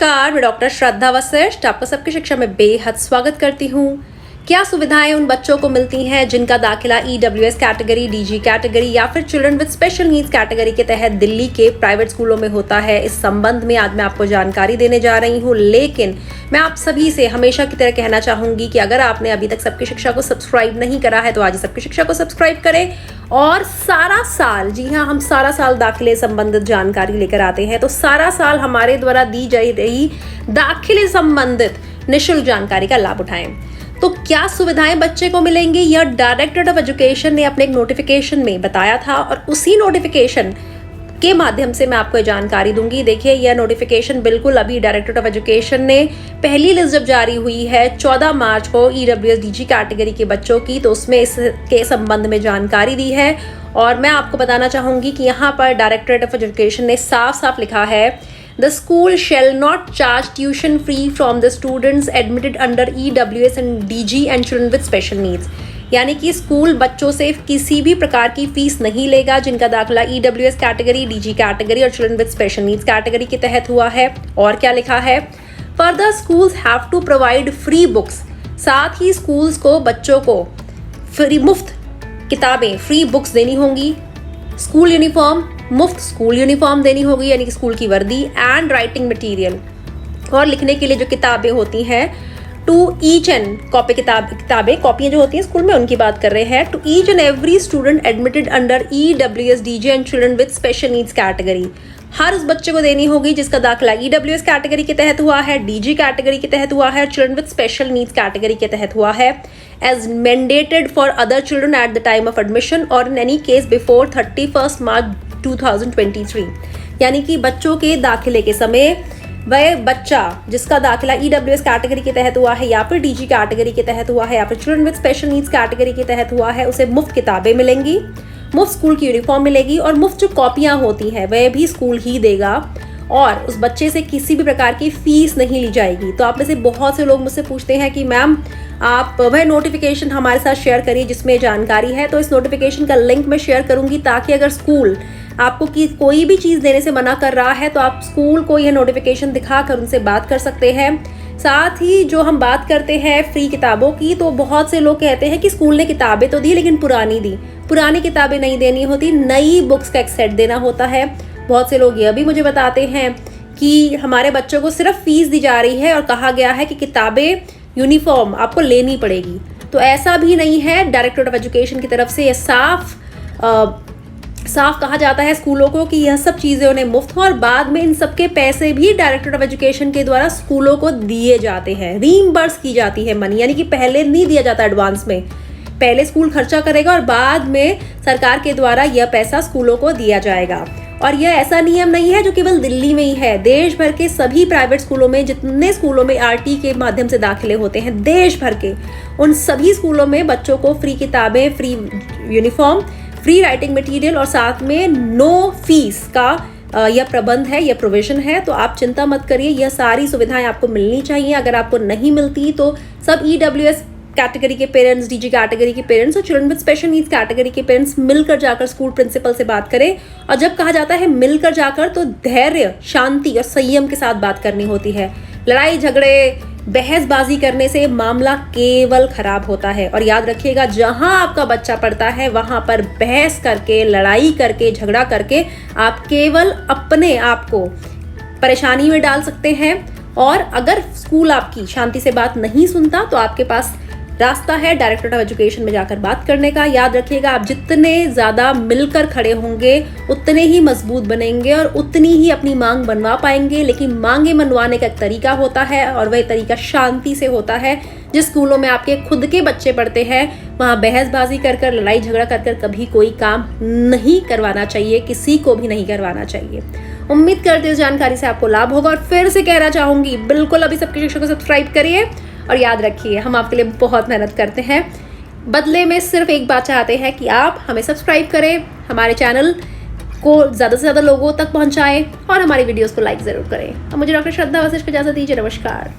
नमस्कार, मैं डॉक्टर श्रद्धा वशिष्ठ आपका सबकी शिक्षा में बेहद स्वागत करती हूँ। क्या सुविधाएं उन बच्चों को मिलती हैं जिनका दाखिला EWS कैटेगरी, DG कैटेगरी या फिर children with special needs category के तहत दिल्ली के प्राइवेट स्कूलों में होता है? इस संबंध में आज मैं आपको जानकारी देने जा रही हूँ। लेकिन मैं आप सभी से हमेशा की तरह कहना चाहूंगी कि अगर आपने अभी तक सबकी शिक्षा को सब्सक्राइब नहीं करा है तो आज सबकी शिक्षा को सब्सक्राइब करें। और सारा साल, जी हाँ, हम सारा साल दाखिले संबंधित जानकारी लेकर आते हैं, तो सारा साल हमारे द्वारा दी जा रही दाखिले संबंधित निःशुल्क जानकारी का लाभ उठाएं। तो क्या सुविधाएं बच्चे को मिलेंगी, यह डायरेक्टरेट ऑफ एजुकेशन ने अपने एक नोटिफिकेशन में बताया था और उसी नोटिफिकेशन के माध्यम से मैं आपको जानकारी दूंगी। देखिए, यह नोटिफिकेशन बिल्कुल अभी डायरेक्टरेट ऑफ एजुकेशन ने पहली लिस्ट जब जारी हुई है 14 मार्च को EWS DG कैटेगरी के बच्चों की, तो उसमें इसके संबंध में जानकारी दी है। और मैं आपको बताना चाहूंगी कि यहाँ पर डायरेक्टरेट ऑफ एजुकेशन ने साफ साफ लिखा है, The school shall not charge tuition fee from the students admitted under EWS and DG and children with special needs। यानी कि स्कूल बच्चों से किसी भी प्रकार की फीस नहीं लेगा जिनका दाखिला EWS कैटेगरी, DG कैटेगरी और children with special needs category के तहत हुआ है। और क्या लिखा है, further schools have to provide free books. साथ ही स्कूल्स को बच्चों को मुफ्त किताबें, फ्री बुक्स देनी होंगी। स्कूल यूनिफॉर्म, मुफ्त स्कूल यूनिफॉर्म देनी होगी, यानी कि स्कूल की वर्दी एंड राइटिंग मटेरियल और लिखने के लिए जो किताबें होती हैं, टू ईच एंड कॉपियां जो होती हैं स्कूल में, उनकी बात कर रहे हैं। To each and every student admitted under EWS DG and children with special needs category. हर उस बच्चे को देनी होगी जिसका दाखिला EWS कैटेगरी के तहत हुआ है, DG कैटेगरी के तहत हुआ है, children with special needs category के तहत हुआ है, as mandated for other children at the time of admission और in any case before 31 March 2023। यानी कि बच्चों के दाखिले के समय वह बच्चा जिसका दाखिला EWS कैटेगरी के तहत हुआ है या फिर DG कैटेगरी के तहत हुआ है या फिर children with special needs category के तहत हुआ है, उसे मुफ्त किताबें मिलेंगी, मुफ्त स्कूल की यूनिफॉर्म मिलेगी और मुफ्त जो कॉपियां होती हैं वह भी स्कूल ही देगा और उस बच्चे से किसी भी प्रकार की फीस नहीं ली जाएगी। तो आप में से बहुत से लोग मुझसे पूछते हैं कि मैम आप वह नोटिफिकेशन हमारे साथ शेयर करिए जिसमें जानकारी है। तो इस नोटिफिकेशन का लिंक मैं शेयर करूंगी ताकि अगर स्कूल आपको कोई भी चीज़ देने से मना कर रहा है तो आप स्कूल को यह नोटिफिकेशन दिखाकर उनसे बात कर सकते हैं। साथ ही जो हम बात करते हैं फ्री किताबों की, तो बहुत से लोग कहते हैं कि स्कूल ने किताबें तो दी लेकिन पुरानी किताबें नहीं देनी होती, नई बुक्स का एक सेट देना होता है। बहुत से लोग यह भी मुझे बताते हैं कि हमारे बच्चों को सिर्फ फीस दी जा रही है और कहा गया है कि किताबें, यूनिफॉर्म आपको लेनी पड़ेगी। तो ऐसा भी नहीं है। डायरेक्टरेट ऑफ एजुकेशन की तरफ से यह साफ कहा जाता है स्कूलों को कि यह सब चीज़ें उन्हें मुफ्त हो और बाद में इन सब के पैसे भी डायरेक्टरेट ऑफ एजुकेशन के द्वारा स्कूलों को दिए जाते हैं, रीइंबर्स की जाती है मनी। यानी कि पहले नहीं दिया जाता एडवांस में, पहले स्कूल खर्चा करेगा और बाद में सरकार के द्वारा यह पैसा स्कूलों को दिया जाएगा। और यह ऐसा नियम नहीं है जो केवल दिल्ली में ही है, देश भर के सभी प्राइवेट स्कूलों में, जितने स्कूलों में RT के माध्यम से दाखिले होते हैं देश भर के, उन सभी स्कूलों में बच्चों को फ्री किताबें, free uniform, free writing material और साथ में नो फीस का यह प्रबंध है, यह प्रोविजन है। तो आप चिंता मत करिए, यह सारी सुविधाएं आपको मिलनी चाहिए। अगर आपको नहीं मिलती तो सब EWS कैटेगरी के पेरेंट्स, DG कैटेगरी के पेरेंट्स और children with special needs category के पेरेंट्स मिलकर जाकर स्कूल प्रिंसिपल से बात करें। और जब कहा जाता है मिलकर जाकर, तो धैर्य, शांति और संयम के साथ बात करनी होती है। लड़ाई झगड़े, बहसबाजी करने से मामला केवल खराब होता है। और याद रखिएगा, जहां आपका बच्चा पढ़ता है वहां पर बहस करके, लड़ाई करके, झगड़ा करके आप केवल अपने आप को परेशानी में डाल सकते हैं। और अगर स्कूल आपकी शांति से बात नहीं सुनता तो आपके पास रास्ता है डायरेक्टरेट ऑफ एजुकेशन में जाकर बात करने का। याद रखिएगा, आप जितने ज़्यादा मिलकर खड़े होंगे उतने ही मजबूत बनेंगे और उतनी ही अपनी मांग बनवा पाएंगे। लेकिन मांगे मनवाने का एक तरीका होता है और वह तरीका शांति से होता है। जिस स्कूलों में आपके खुद के बच्चे पढ़ते हैं वहाँ बहसबाजी कर लड़ाई झगड़ा कर कभी कोई काम नहीं करवाना चाहिए, किसी को भी नहीं करवाना चाहिए। उम्मीद करते इस जानकारी से आपको लाभ होगा और फिर से कहना चाहूँगी, बिल्कुल अभी सबकी शिक्षा को सब्सक्राइब करिए और याद रखिए हम आपके लिए बहुत मेहनत करते हैं। बदले में सिर्फ एक बात चाहते हैं कि आप हमें सब्सक्राइब करें, हमारे चैनल को ज़्यादा से ज़्यादा लोगों तक पहुंचाएं और हमारी वीडियोस को लाइक ज़रूर करें। अब मुझे डॉक्टर श्रद्धा वशिष्ठ को इजाज़त दीजिए। नमस्कार।